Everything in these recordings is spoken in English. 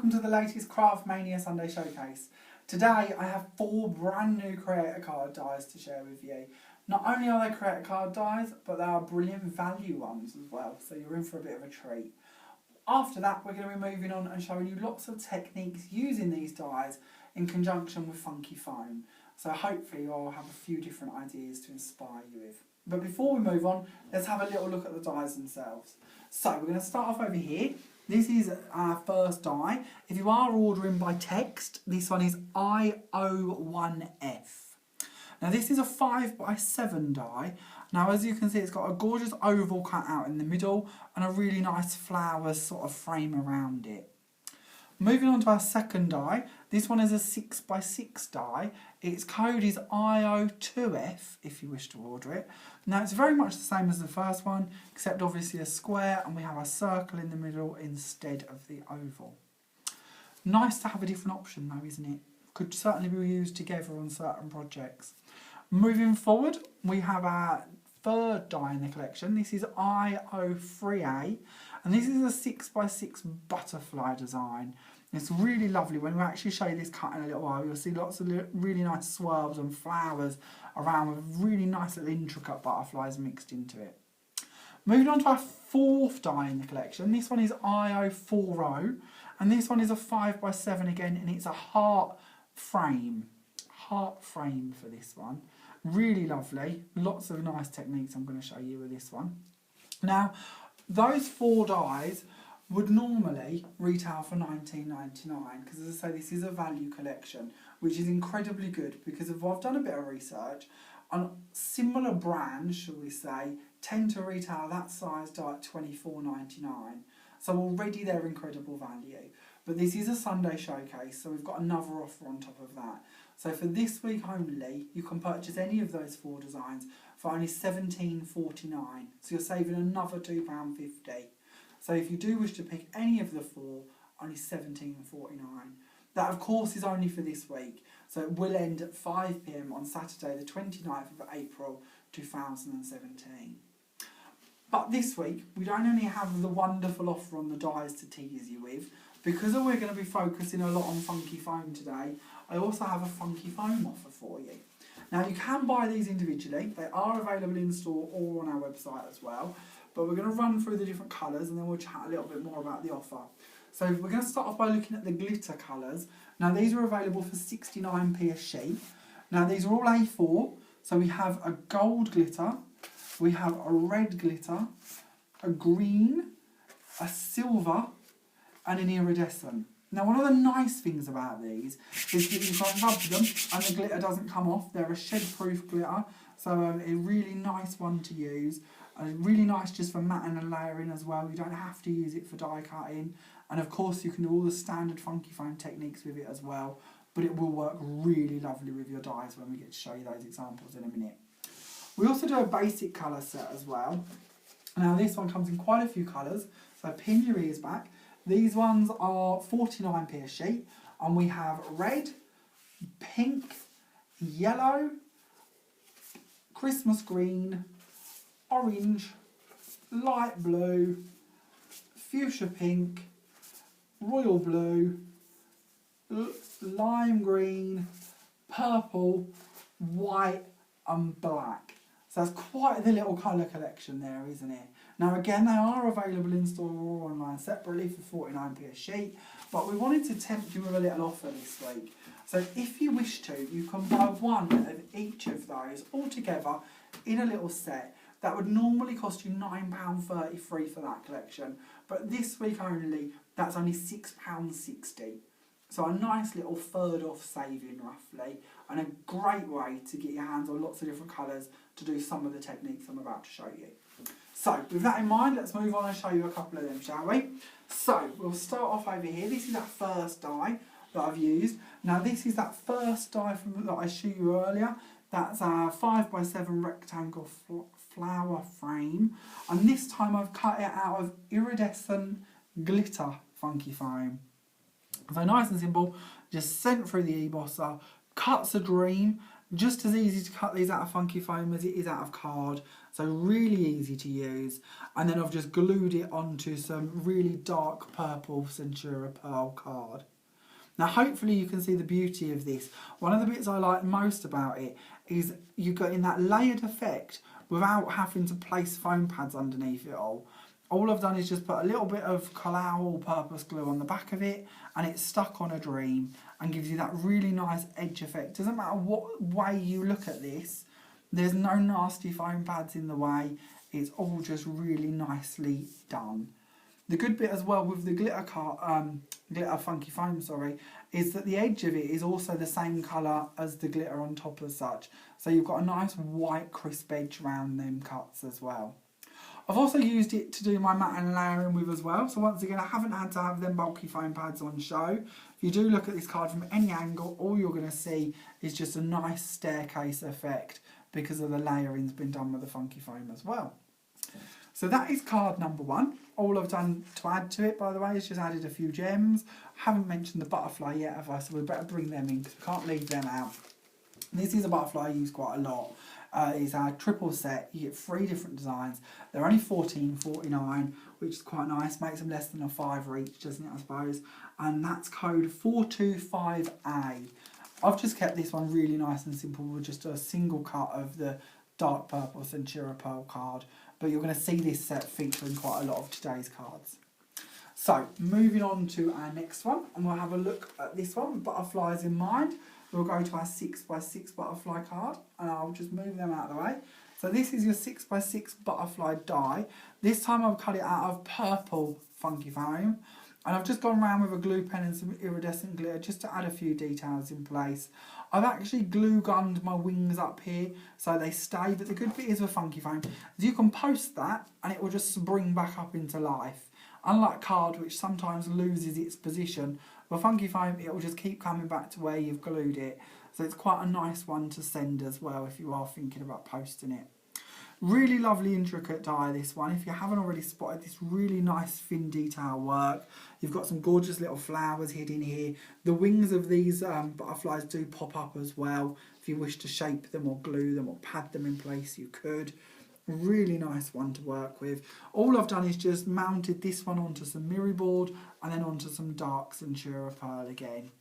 welcome to the latest Craft Mania Sunday Showcase. Today I have 4 brand new creator card dies to share with you. Not only are they creator card dies, but they are brilliant value ones as well, so you're in for a bit of a treat. After that, we're going to be moving on and showing you lots of techniques using these dies in conjunction with funky foam. So hopefully you'll have a few different ideas to inspire you with. But before we move on, let's have a little look at the dies themselves. So we're going to start off over here. This is our first die. If you are ordering by text, this one is I01F. Now this is a 5x7 die. Now as you can see, it's got a gorgeous oval cut out in the middle and a really nice flowers sort of frame around it. Moving on to our second die, this one is a 6x6 die. Its code is IO2F if you wish to order it. Now it's very much the same as the first one, except obviously a square, and we have a circle in the middle instead of the oval. Nice to have a different option though, isn't it? Could certainly be used together on certain projects. Moving forward, we have our third die in the collection. This is IO3A, and this is a 6x6 butterfly design. It's really lovely. When we actually show you this cut in a little while, you'll see lots of really nice swirls and flowers around with really nice little intricate butterflies mixed into it. Moving on to our fourth die in the collection. This one is IO40, and this one is a 5x7 again, and it's a heart frame. Heart frame for this one. Really lovely. Lots of nice techniques I'm going to show you with this one. Now, those 4 dies would normally retail for $19.99 because, as I say, this is a value collection, which is incredibly good because I've done a bit of research on similar brands, shall we say, tend to retail that size die at $24.99. So already they're incredible value. But this is a Sunday showcase, so we've got another offer on top of that. So for this week only, you can purchase any of those 4 designs for only $17.49. So you're saving another £2.50. So if you do wish to pick any of the 4, only $17.49. That of course is only for this week. So it will end at 5 PM on Saturday the 29th of April 2017. But this week, we don't only have the wonderful offer on the dies to tease you with. Because we're going to be focusing a lot on funky foam today, I also have a funky foam offer for you. Now you can buy these individually. They are available in store or on our website as well. But we're going to run through the different colours and then we'll chat a little bit more about the offer. So we're going to start off by looking at the glitter colours. Now these are available for 69p a sheet. Now these are all A4. So we have a gold glitter, we have a red glitter, a green, a silver, and an iridescent. Now one of the nice things about these is that you can rub them and the glitter doesn't come off. They're a shed-proof glitter, so a really nice one to use. And really nice just for matting and layering as well. You don't have to use it for die cutting. And of course you can do all the standard funky foam techniques with it as well. But it will work really lovely with your dies when we get to show you those examples in a minute. We also do a basic colour set as well. Now this one comes in quite a few colours, so pin your ears back. These ones are 49p a sheet, and we have red, pink, yellow, Christmas green, orange, light blue, fuchsia pink, royal blue, lime green, purple, white and black. So that's quite the little colour collection there, isn't it? Now again, they are available in store or online separately for 49p a sheet, but we wanted to tempt you with a little offer this week. So if you wish to, you can buy one of each of those all together in a little set. That would normally cost you £9.33 for that collection, but this week only, that's only £6.60. So a nice little third off saving roughly, and a great way to get your hands on lots of different colours to do some of the techniques I'm about to show you. So with that in mind, let's move on and show you a couple of them, shall we? So we'll start off over here. This is that first die that I've used. Now this is that first die that I showed you earlier. That's our 5x7 rectangle flower frame, and this time I've cut it out of iridescent glitter funky foam. So nice and simple, just sent through the e-bosser, cuts a dream, just as easy to cut these out of funky foam as it is out of card. So really easy to use. And then I've just glued it onto some really dark purple Centura Pearl card. Now hopefully you can see the beauty of this. One of the bits I like most about it is you got in that layered effect without having to place foam pads underneath it all. All I've done is just put a little bit of Collao all-purpose glue on the back of it, and it's stuck on a dream and gives you that really nice edge effect. Doesn't matter what way you look at this, there's no nasty foam pads in the way. It's all just really nicely done. The good bit as well with the glitter funky foam, is that the edge of it is also the same colour as the glitter on top as such. So you've got a nice white crisp edge around them cuts as well. I've also used it to do my mat and layering with as well. So once again, I haven't had to have them bulky foam pads on show. If you do look at this card from any angle, all you're going to see is just a nice staircase effect because of the layering's been done with the funky foam as well. So that is card number 1. All I've done to add to it, by the way, is just added a few gems. I haven't mentioned the butterfly yet, have I? So we better bring them in because we can't leave them out. This is a butterfly I use quite a lot. It's our triple set. You get 3 different designs. They're only $14.49, which is quite nice. Makes them less than a $5 each, doesn't it, I suppose? And that's code 425A. I've just kept this one really nice and simple with just a single cut of the dark purple Centura Pearl card. But you're going to see this set featuring quite a lot of today's cards. So, moving on to our next one, and we'll have a look at this one with butterflies in mind. We'll go to our 6x6 butterfly card, and I'll just move them out of the way. So this is your 6x6 butterfly die. This time I've cut it out of purple funky foam, and I've just gone around with a glue pen and some iridescent glitter just to add a few details in place. I've actually glue gunned my wings up here so they stay, but the good bit is with funky foam is you can post that and it will just spring back up into life. Unlike card, which sometimes loses its position, with funky foam it will just keep coming back to where you've glued it. So it's quite a nice one to send as well if you are thinking about posting it. Really lovely intricate die, this one. If you haven't already spotted this really nice thin detail work, you've got some gorgeous little flowers hidden here. The wings of these butterflies do pop up as well. If you wish to shape them or glue them or pad them in place, you could. Really nice one to work with. All I've done is just mounted this one onto some mirror board and then onto some dark Centura Pearl again.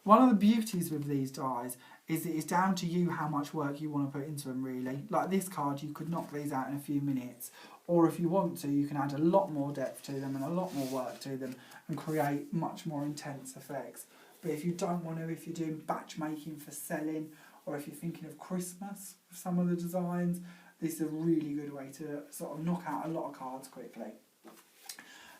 One of the beauties with these dies is it's down to you how much work you want to put into them, really. Like this card, you could knock these out in a few minutes, or if you want to, you can add a lot more depth to them and a lot more work to them and create much more intense effects. But if you don't want to, if you're doing batch making for selling, or if you're thinking of Christmas with some of the designs, this is a really good way to sort of knock out a lot of cards quickly.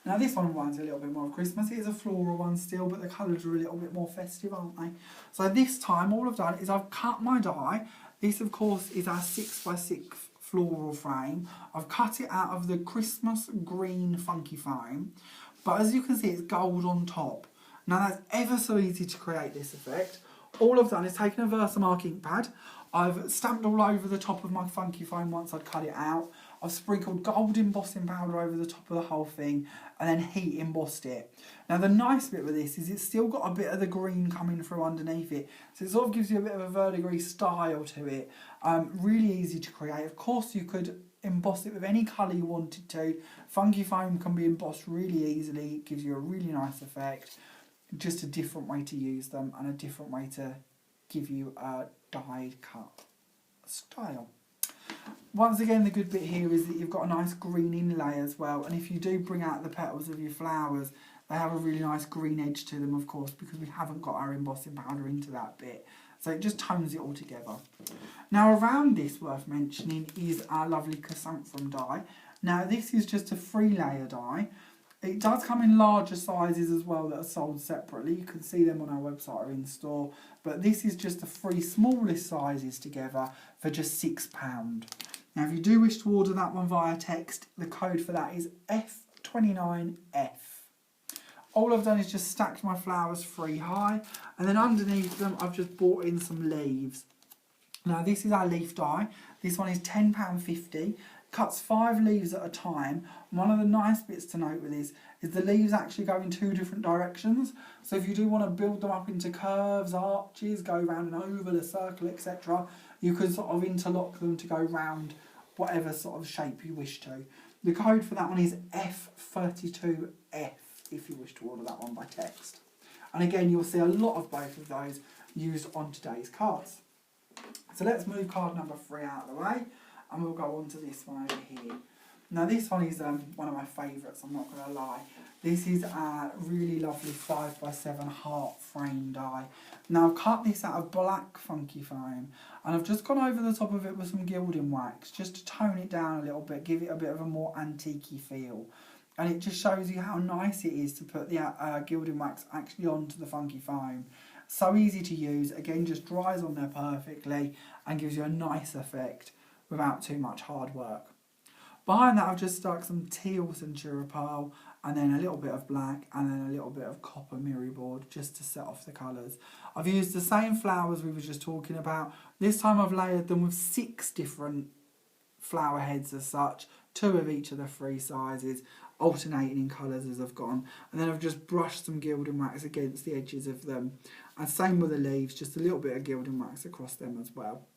Now this one reminds me a little bit more of Christmas. It is a floral one still, but the colours are a little bit more festive, aren't they? So this time all I've done is I've cut my die. This of course is our 6x6 floral frame. I've cut it out of the Christmas green funky foam. But as you can see, it's gold on top. Now that's ever so easy to create this effect. All I've done is taken a Versamark ink pad. I've stamped all over the top of my funky foam once I'd cut it out. I've sprinkled gold embossing powder over the top of the whole thing and then heat embossed it. Now the nice bit with this is it's still got a bit of the green coming through underneath it. So it sort of gives you a bit of a verdigris style to it. Really easy to create. Of course you could emboss it with any colour you wanted to. Funky foam can be embossed really easily. It gives you a really nice effect. Just a different way to use them and a different way to give you a dyed cut style. Once again, the good bit here is that you've got a nice green inlay as well, and if you do bring out the petals of your flowers, they have a really nice green edge to them, of course, because we haven't got our embossing powder into that bit. So it just tones it all together. Now around this, worth mentioning, is our lovely chrysanthemum die. Now this is just a 3-layer die. It does come in larger sizes as well that are sold separately. You can see them on our website or in store. But this is just the 3 smallest sizes together for just £6. Now if you do wish to order that one via text, the code for that is F29F. All I've done is just stacked my flowers 3 high, and then underneath them I've just brought in some leaves. Now this is our leaf die. This one is £10.50. Cuts 5 leaves at a time. One of the nice bits to note with this is the leaves actually go in 2 different directions. So if you do want to build them up into curves, arches, go round an oval, a circle, etc., you can sort of interlock them to go round whatever sort of shape you wish to. The code for that one is F32F if you wish to order that one by text. And again, you'll see a lot of both of those used on today's cards. So let's move card number 3 out of the way, and we'll go on to this one over here. Now this one is one of my favourites, I'm not going to lie. This is a really lovely 5x7 heart frame die. Now I've cut this out of black funky foam, and I've just gone over the top of it with some gilding wax, just to tone it down a little bit, give it a bit of a more antique-y feel. And it just shows you how nice it is to put the gilding wax actually onto the funky foam. So easy to use, again just dries on there perfectly and gives you a nice effect without too much hard work. Behind that I've just stuck some teal Centura pearl and then a little bit of black and then a little bit of copper mirror board just to set off the colours. I've used the same flowers we were just talking about. This time I've layered them with 6 different flower heads as such, 2 of each of the 3 sizes, alternating in colours as I've gone, and then I've just brushed some gilding wax against the edges of them, and same with the leaves, just a little bit of gilding wax across them as well.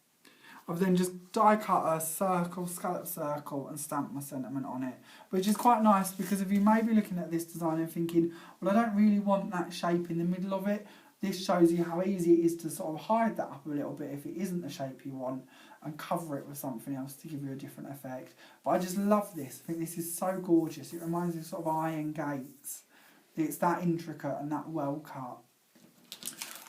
I've then just die cut a circle, scallop circle, and stamped my sentiment on it, which is quite nice because if you may be looking at this design and thinking, well, I don't really want that shape in the middle of it, this shows you how easy it is to sort of hide that up a little bit if it isn't the shape you want, and cover it with something else to give you a different effect. But I just love this. I think this is so gorgeous. It reminds me of sort of iron gates. It's that intricate and that well cut.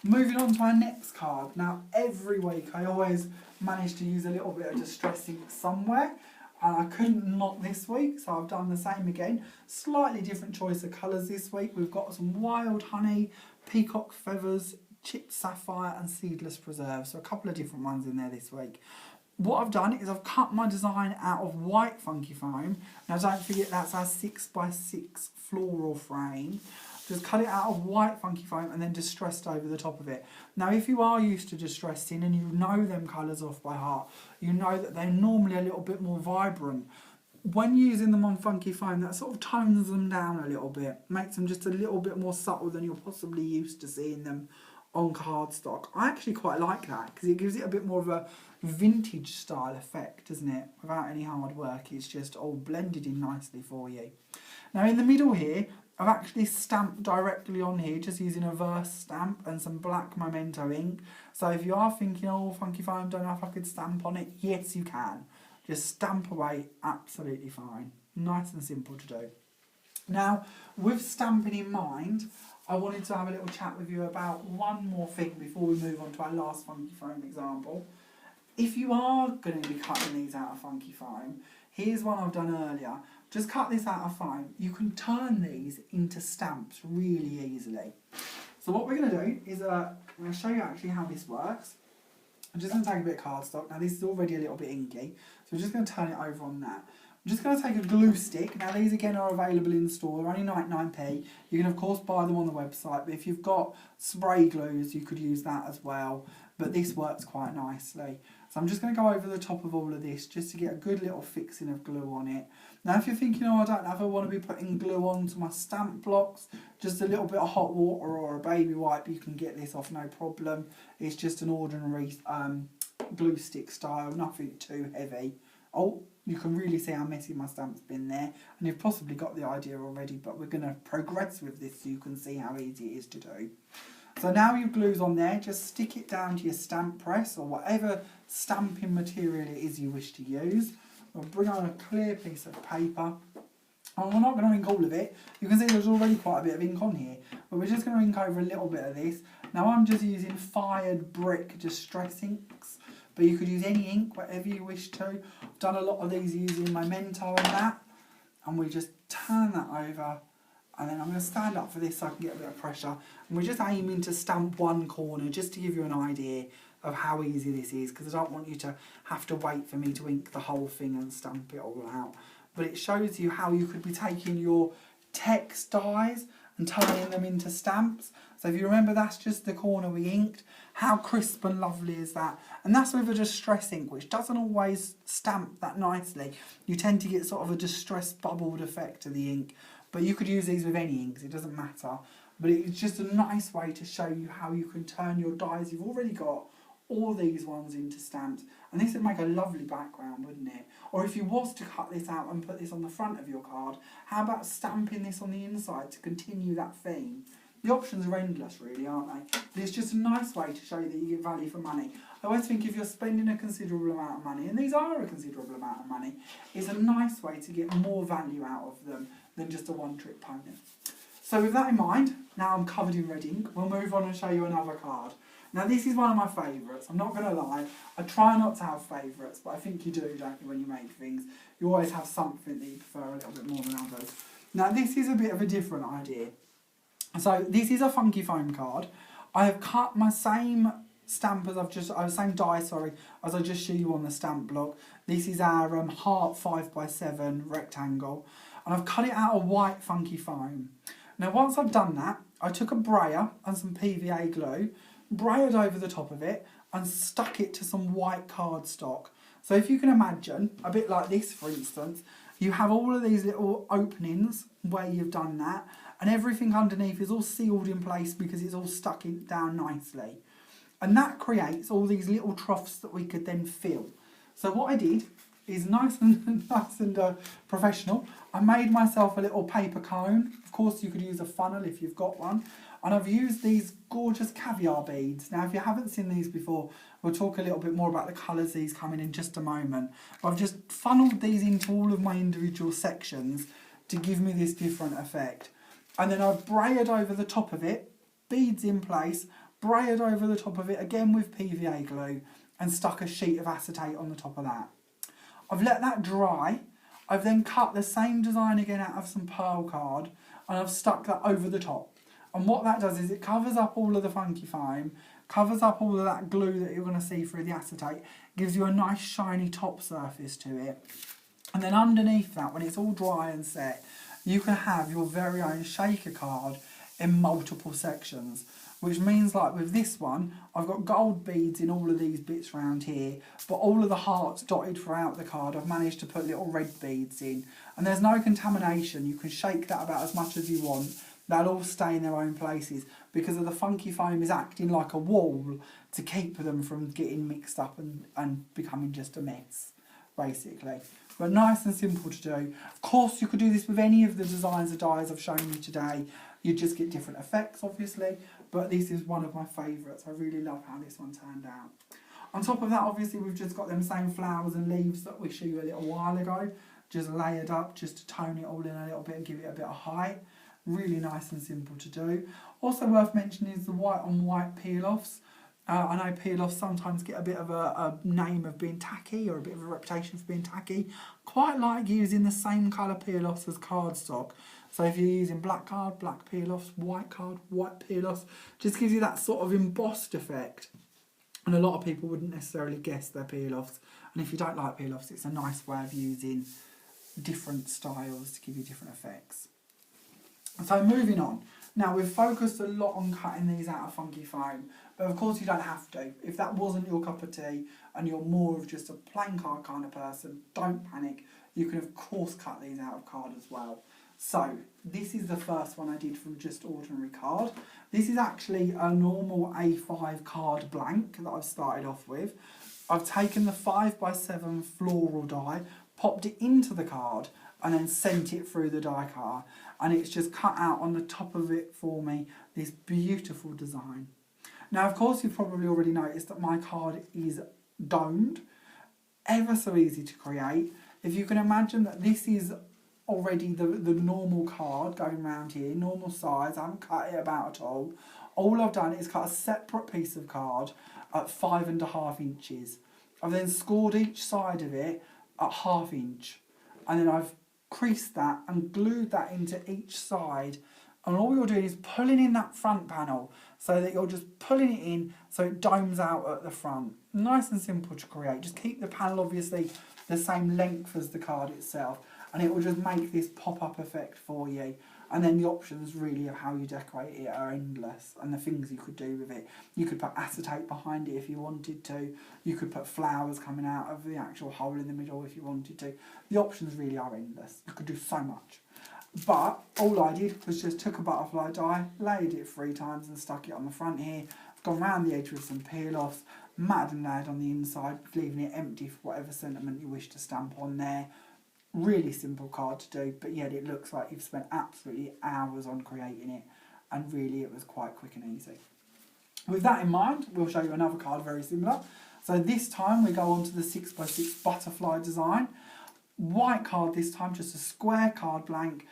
Moving on to our next card. Now, every week I always manage to use a little bit of distress ink somewhere, and I couldn't not this week, so I've done the same again. Slightly different choice of colours this week. We've got some wild honey, peacock feathers, chipped sapphire and seedless preserve, so a couple of different ones in there this week. What I've done is I've cut my design out of white funky foam. Now don't forget that's our 6x6 floral frame. Just cut it out of white funky foam and then distressed over the top of it. Now if you are used to distressing and you know them colours off by heart, you know that they're normally a little bit more vibrant. When using them on funky foam, that sort of tones them down a little bit, makes them just a little bit more subtle than you're possibly used to seeing them on cardstock. I actually quite like that because it gives it a bit more of a vintage style effect, doesn't it? Without any hard work, it's just all blended in nicely for you. Now in the middle here, I've actually stamped directly on here just using a verse stamp and some black memento ink. So if you are thinking, oh, funky foam, don't know if I could stamp on it, yes you can. Just stamp away, absolutely fine. Nice and simple to do. Now, with stamping in mind, I wanted to have a little chat with you about one more thing before we move on to our last funky foam example. If you are going to be cutting these out of funky foam, here's one I've done earlier. Just cut this out of foam. You can turn these into stamps really easily. So what we're going to do is I'm going to show you actually how this works. I'm just going to take a bit of cardstock. Now this is already a little bit inky, so we're just going to turn it over on that. I'm just going to take a glue stick. Now these again are available in the store, they're only 99p. You can of course buy them on the website, but if you've got spray glues you could use that as well. But this works quite nicely. So I'm just going to go over the top of all of this just to get a good little fixing of glue on it. Now if you're thinking, oh I don't know if I want to be putting glue onto my stamp blocks, just a little bit of hot water or a baby wipe, you can get this off no problem. It's just an ordinary glue stick style, nothing too heavy. Oh, you can really see how messy my stamp's been there, and you've possibly got the idea already, but we're going to progress with this so you can see how easy it is to do. So now your glue's on there, just stick it down to your stamp press or whatever stamping material it is you wish to use. We'll bring on a clear piece of paper. And we're not going to ink all of it. You can see there's already quite a bit of ink on here, but we're just going to ink over a little bit of this. Now I'm just using fired brick distress inks, but you could use any ink, whatever you wish to. I've done a lot of these using Memento and that, and we just turn that over. And then I'm going to stand up for this so I can get a bit of pressure. And we're just aiming to stamp one corner just to give you an idea of how easy this is, because I don't want you to have to wait for me to ink the whole thing and stamp it all out. But it shows you how you could be taking your text dies and turning them into stamps. So if you remember, that's just the corner we inked. How crisp and lovely is that? And that's with a distress ink, which doesn't always stamp that nicely. You tend to get sort of a distress bubbled effect to the ink. But you could use these with any inks, it doesn't matter. But it's just a nice way to show you how you can turn your dies you've already got all these ones into stamps, and this would make a lovely background, wouldn't it? Or if you was to cut this out and put this on the front of your card, how about stamping this on the inside to continue that theme? The options are endless, really, aren't they? But it's just a nice way to show that you get value for money. I always think if you're spending a considerable amount of money, and these are a considerable amount of money, it's a nice way to get more value out of them than just a one-trick pony. So with that in mind, now I'm covered in red ink, we'll move on and show you another card. Now this is one of my favourites, I'm not going to lie, I try not to have favourites, but I think you do, don't you, when you make things. You always have something that you prefer a little bit more than others. Now this is a bit of a different idea. So this is a funky foam card. I have cut my same stamp as same die, sorry, as I just showed you on the stamp block. This is our heart 5x7 rectangle, and I've cut it out of white funky foam. Now once I've done that, I took a brayer and some PVA glue, brayered over the top of it, and stuck it to some white cardstock. So if you can imagine, a bit like this for instance, you have all of these little openings where you've done that, and everything underneath is all sealed in place because it's all stuck down nicely. And that creates all these little troughs that we could then fill. So what I did is nice and professional. I made myself a little paper cone. Of course you could use a funnel if you've got one. And I've used these gorgeous caviar beads. Now if you haven't seen these before, we'll talk a little bit more about the colours these come in just a moment. But I've just funneled these into all of my individual sections to give me this different effect. And then I've brayered over the top of it, beads in place, brayered over the top of it again with PVA glue, and stuck a sheet of acetate on the top of that. I've let that dry. I've then cut the same design again out of some pearl card, and I've stuck that over the top. And what that does is it covers up all of the funky foam, covers up all of that glue that you're going to see through the acetate, gives you a nice shiny top surface to it. And then underneath that, when it's all dry and set, you can have your very own shaker card in multiple sections. Which means, like with this one, I've got gold beads in all of these bits around here, but all of the hearts dotted throughout the card, I've managed to put little red beads in. And there's no contamination, you can shake that about as much as you want. They'll all stay in their own places because of the funky foam is acting like a wall to keep them from getting mixed up and becoming just a mess, basically. But nice and simple to do. Of course, you could do this with any of the designs of dies I've shown you today. You just get different effects, obviously. But this is one of my favourites. I really love how this one turned out. On top of that, obviously, we've just got them same flowers and leaves that we showed you a little while ago. Just layered up, just to tone it all in a little bit and give it a bit of height. Really nice and simple to do. Also worth mentioning is the white on white peel-offs. I know peel-offs sometimes get a bit of a name of being tacky or a bit of a reputation for being tacky. Quite like using the same colour peel-offs as cardstock. So if you're using black card, black peel-offs, white card, white peel-offs, just gives you that sort of embossed effect. And a lot of people wouldn't necessarily guess they're peel-offs. And if you don't like peel-offs, it's a nice way of using different styles to give you different effects. So moving on. Now we've focused a lot on cutting these out of funky foam, but of course you don't have to. If that wasn't your cup of tea and you're more of just a plain card kind of person, don't panic. You can of course cut these out of card as well. So this is the first one I did from just ordinary card. This is actually a normal A5 card blank that I've started off with. I've taken the 5x7 floral die, popped it into the card, and then sent it through the die cutter, and it's just cut out on the top of it for me this beautiful design. Now of course you've probably already noticed that my card is domed, ever so easy to create. If you can imagine that this is already the normal card going around here, normal size, I haven't cut it about at all. All I've done is cut a separate piece of card at 5.5 inches. I've then scored each side of it at 1/2 inch, and then I've creased that and glued that into each side, and all you're doing is pulling in that front panel so that you're just pulling it in so it domes out at the front. Nice and simple to create. Just keep the panel obviously the same length as the card itself, and it will just make this pop-up effect for you. And then the options really of how you decorate it are endless, and the things you could do with it. You could put acetate behind it if you wanted to. You could put flowers coming out of the actual hole in the middle if you wanted to. The options really are endless. You could do so much. But all I did was just took a butterfly die, layered it 3 times and stuck it on the front here. I've gone round the edge with some peel-offs, matted and layered on the inside, leaving it empty for whatever sentiment you wish to stamp on there. Really simple card to do, but yet it looks like you've spent absolutely hours on creating it, and really it was quite quick and easy. With that in mind, we'll show you another card very similar. So this time we go on to the 6x6 butterfly design. White card this time, just a square card blank,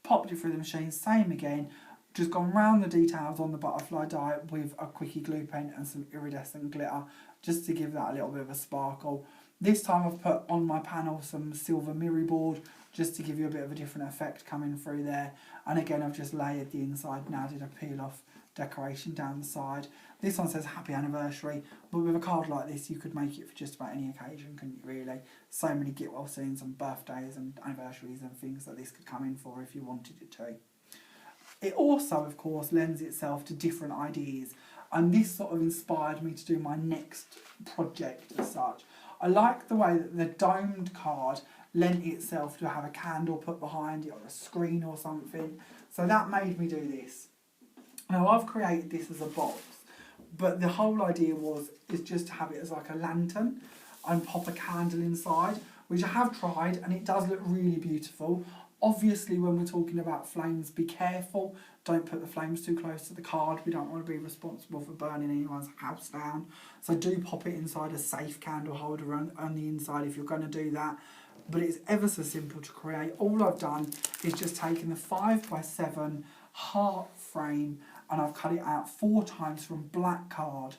popped it through the machine, same again, just gone round the details on the butterfly die with a quickie glue pen and some iridescent glitter, just to give that a little bit of a sparkle. This time I've put on my panel some silver mirror board, just to give you a bit of a different effect coming through there. And again, I've just layered the inside, now did a peel off decoration down the side. This one says happy anniversary, but with a card like this you could make it for just about any occasion, couldn't you really? So many get well soons and birthdays and anniversaries and things that this could come in for if you wanted it to. It also, of course, lends itself to different ideas, and this sort of inspired me to do my next project as such. I like the way that the domed card lent itself to have a candle put behind it or a screen or something, so that made me do this. Now I've created this as a box, but the whole idea is just to have it as like a lantern and pop a candle inside, which I have tried and it does look really beautiful. Obviously when we're talking about flames, be careful, don't put the flames too close to the card, we don't want to be responsible for burning anyone's house down, so do pop it inside a safe candle holder on the inside if you're going to do that. But it's ever so simple to create. All I've done is just taken the 5x7 heart frame and I've cut it out 4 times from black card.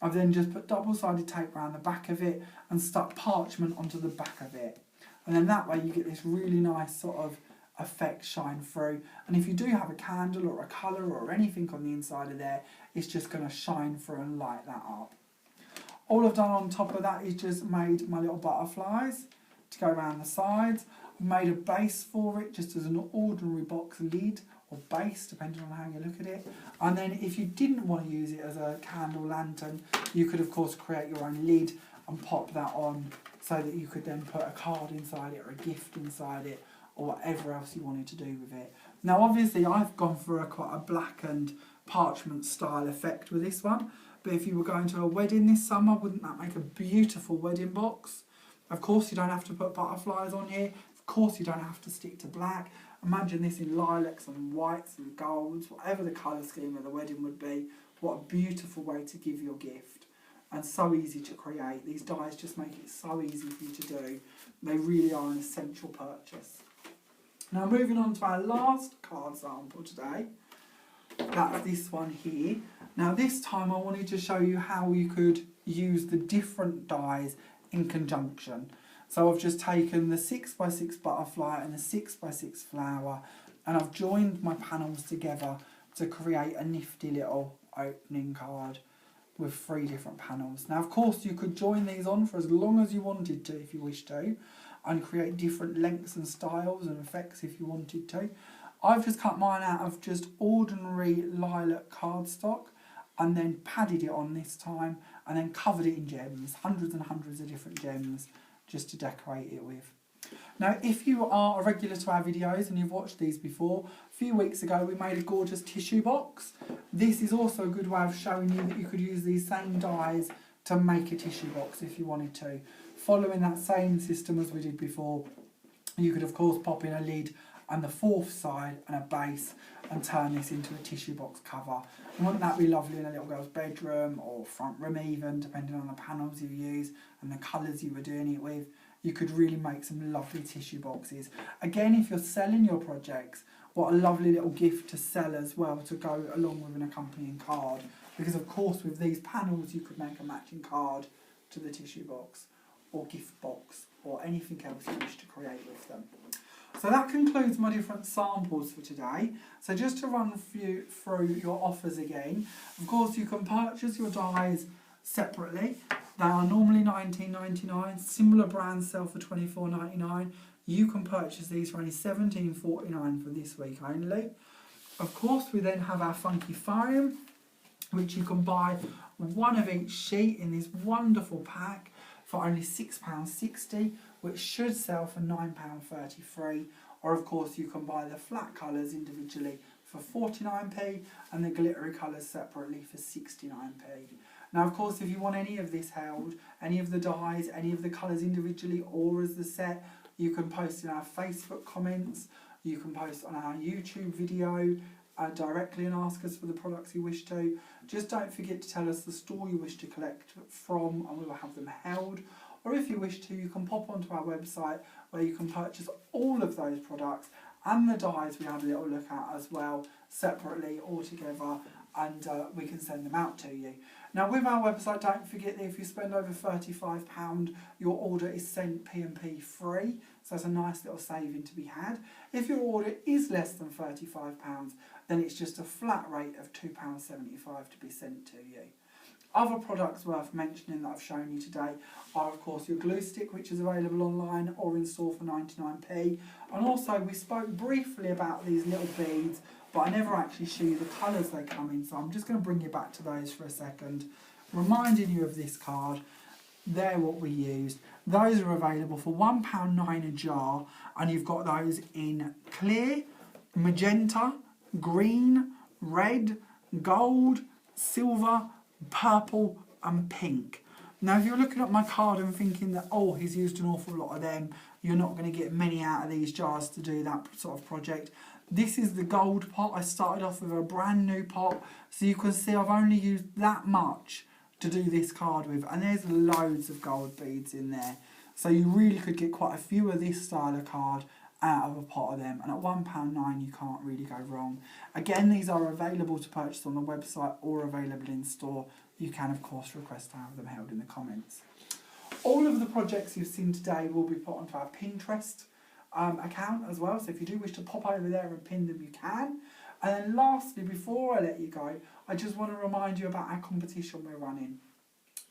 I've then just put double-sided tape around the back of it and stuck parchment onto the back of it. And then that way you get this really nice sort of effect shine through. And if you do have a candle or a colour or anything on the inside of there, it's just going to shine through and light that up. All I've done on top of that is just made my little butterflies to go around the sides. I've made a base for it just as an ordinary box lid or base, depending on how you look at it. And then if you didn't want to use it as a candle lantern, you could of course create your own lid and pop that on so that you could then put a card inside it or a gift inside it or whatever else you wanted to do with it. Now obviously I've gone for quite a blackened parchment style effect with this one, but if you were going to a wedding this summer, wouldn't that make a beautiful wedding box? Of course you don't have to put butterflies on here, of course you don't have to stick to black. Imagine this in lilacs and whites and golds, whatever the colour scheme of the wedding would be. What a beautiful way to give your gift. And so easy to create. These dies just make it so easy for you to do. They really are an essential purchase. Now moving on to our last card sample today. That's this one here. Now this time I wanted to show you how you could use the different dies in conjunction. So I've just taken the 6x6 butterfly and the 6x6 flower and I've joined my panels together to create a nifty little opening card with 3 different panels. Now of course you could join these on for as long as you wanted to if you wish to, and create different lengths and styles and effects if you wanted to. I've just cut mine out of just ordinary lilac cardstock and then padded it on this time and then covered it in gems, hundreds and hundreds of different gems, just to decorate it with. Now if you are a regular to our videos and you've watched these before, a few weeks ago we made a gorgeous tissue box. This is also a good way of showing you that you could use these same dies to make a tissue box if you wanted to. Following that same system as we did before, you could of course pop in a lid and the 4th side and a base and turn this into a tissue box cover. And wouldn't that be lovely in a little girl's bedroom or front room even, depending on the panels you use and the colours you were doing it with. You could really make some lovely tissue boxes. Again, if you're selling your projects, what a lovely little gift to sell as well to go along with an accompanying card. Because of course with these panels you could make a matching card to the tissue box or gift box or anything else you wish to create with them. So that concludes my different samples for today. So just to run through your offers again, of course you can purchase your dies separately. They are normally $19.99, similar brands sell for $24.99. You can purchase these for only $17.49 for this week only. Of course we then have our funky foam, which you can buy 1 of each sheet in this wonderful pack for only £6.60, which should sell for £9.33, or of course you can buy the flat colours individually for 49p and the glittery colours separately for 69p. Now of course if you want any of this held, any of the dies, any of the colours individually or as the set, you can post in our Facebook comments, you can post on our YouTube video directly and ask us for the products you wish to. Just don't forget to tell us the store you wish to collect from and we will have them held. Or if you wish to, you can pop onto our website where you can purchase all of those products and the dies we have a little look at as well, separately, all together, and we can send them out to you. Now with our website, don't forget that if you spend over £35, your order is sent P&P free, so that's a nice little saving to be had. If your order is less than £35, then it's just a flat rate of £2.75 to be sent to you. Other products worth mentioning that I've shown you today are of course your glue stick, which is available online or in store for 99p, and also we spoke briefly about these little beads, but I never actually show you the colours they come in, so I'm just going to bring you back to those for a second, reminding you of this card. They're what we used. Those are available for £1.9 a jar, and you've got those in clear, magenta, green, red, gold, silver, purple and pink. Now if you're looking at my card and thinking that, oh, he's used an awful lot of them, you're not going to get many out of these jars to do that sort of project. This is the gold pot. I started off with a brand new pot, so you can see I've only used that much to do this card with, and there's loads of gold beads in there, so you really could get quite a few of this style of card out of a pot of them, and at £1.9 you can't really go wrong. Again, these are available to purchase on the website or available in store. You can of course request to have them held in the comments. All of the projects you've seen today will be put onto our Pinterest account as well, so if you do wish to pop over there and pin them, you can. And then lastly, before I let you go, I just want to remind you about our competition we're running.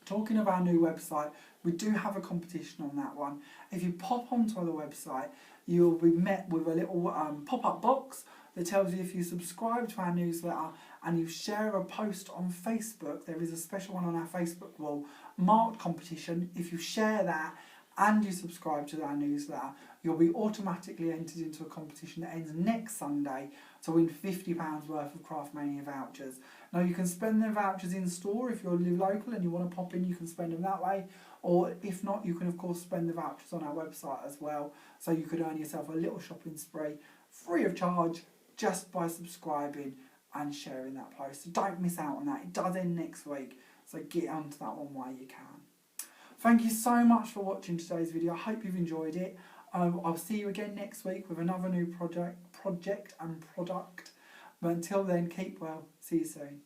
Talking of our new website, we do have a competition on that one. If you pop onto the website, you'll be met with a little pop-up box that tells you if you subscribe to our newsletter and you share a post on Facebook, there is a special one on our Facebook wall marked competition. If you share that and you subscribe to our newsletter, you'll be automatically entered into a competition that ends next Sunday to win £50 worth of Craftmania vouchers. Now you can spend the vouchers in store if you live local and you want to pop in, you can spend them that way, or if not, you can of course spend the vouchers on our website as well, so you could earn yourself a little shopping spree free of charge just by subscribing and sharing that post. So don't miss out on that. It does end next week, so get onto that one while you can. Thank you so much for watching today's video. I hope you've enjoyed it. I'll see you again next week with another new project and product. But until then, keep well. See you soon.